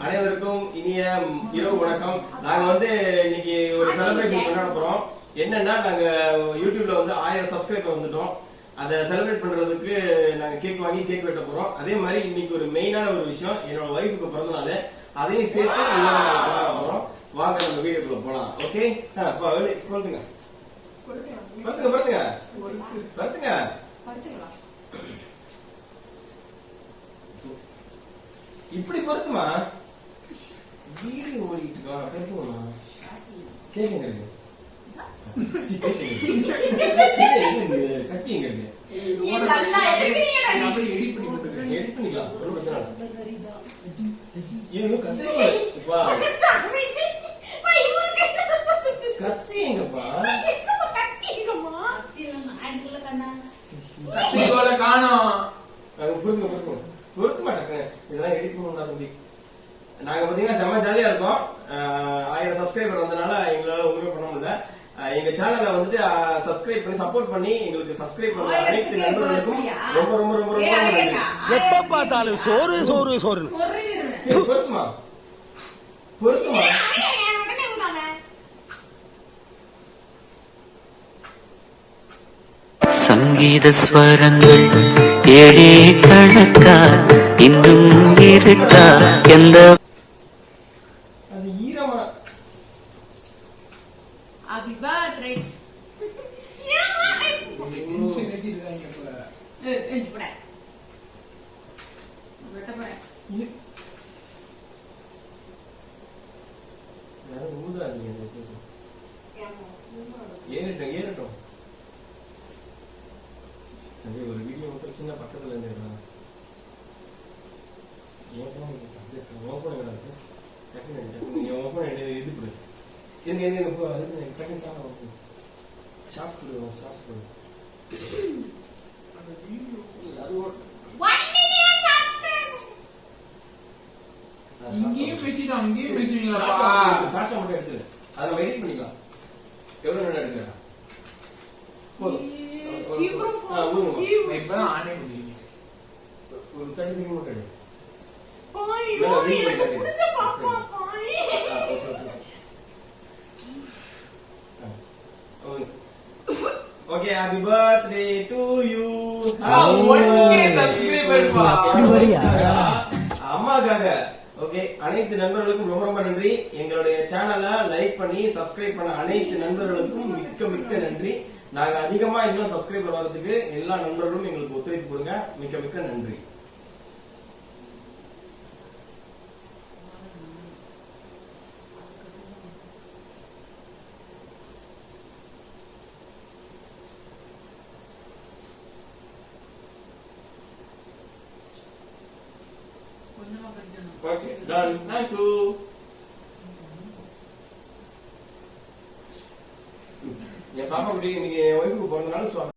அனைவருக்கும் இனிய இரவு வணக்கம். நாங்க இன்னைக்கு ஒரு செலிப்ரேஷன் கொண்டாட போறோம். என்னன்னா நாங்க யூடியூப்ல 1000 சப்ஸ்கிரைபர் வந்துட்டோம். அதை செலிப்ரேட் பண்றதுக்கு நாங்க கேக் வாங்கி கேக் வெட்ட போறோம். அதே மாதிரி இன்னைக்கு ஒரு மெயினான ஒரு விஷயம், என்னோட ஒய்ஃபுக்கு பிறந்த நாள். அதையும் சேர்த்து கொண்டாட போறோம். வாங்க நம்ம வீடியோக்குள்ள போலாம். ஓகே, கொளுத்துங்க படுத்துங்க படுத்துங்க படுத்துங்க. இப்படி பொறுத்துமா வீடியோ ஓடிட்டு இருக்கா? கேக்குங்க கத்தி எங்க இருக்கு? எடிட் பண்ணிக்கலாம், ஒரு பிரச்சனை கத்தி எங்கப்பா? பொறுக்க மாட்டாங்க, இதெல்லாம் எடிட் பண்ணா தம்பி. நாங்க பாத்தீங்கன்னா செம்ம ஜாலியா இருக்கோம். 1000 சப்ஸ்கிரைபர் வந்தனால எங்களால ஒண்ணுமே பண்ண முடியல. எங்க சேனலை சப்ஸ்கிரைப் பண்ணி சப்போர்ட் பண்ணி எங்களுக்கு சப்ஸ்கிரைப் பண்ண அனைத்து நண்பர்களுக்கும் ரொம்ப ரொம்ப ரொம்ப ரொம்ப நன்றி. எப்ப பார்த்தாலும் சோறு சோறு சோறு. பொறுக்குமா பொறுக்குமா. சங்கீத ஸ்வரங்கள் ஏழே கணக்கா இன்னும் இருக்கா எந்த அது ஈரமா? ஏறட்டும் ஏறட்டும். சரி, ஒரு வீடியோ மட்டும் சின்ன பக்கத்துல இருந்து பண்ணிக்கலாம். எவ்வளவு நேரம் எடுக்கலாம்? போதும், ஒரு 30 செகண்ட் மட்டும் எடு. Okay, happy birthday to you. அம்மாக்காக. ஓகே, அனைத்து நண்பர்களுக்கும் ரொம்ப ரொம்ப நன்றி. எங்களுடைய சேனலை லைக் பண்ணி சப்ஸ்கிரைப் பண்ண அனைத்து நண்பர்களுக்கும் மிக்க மிக்க நன்றி. நாங்க அதிகமா இன்னும் சப்ஸ்கிரைபர் வரதுக்கு எல்லா நண்பர்களும் எங்களுக்கு ஒத்துழைப்பு கொடுங்க. மிக்க மிக்க நன்றி. Okay, done. Thank you. என் பாப்பா குட்டி இன்னைக்கு ஒய்ஃபுக்கு பிறந்தனால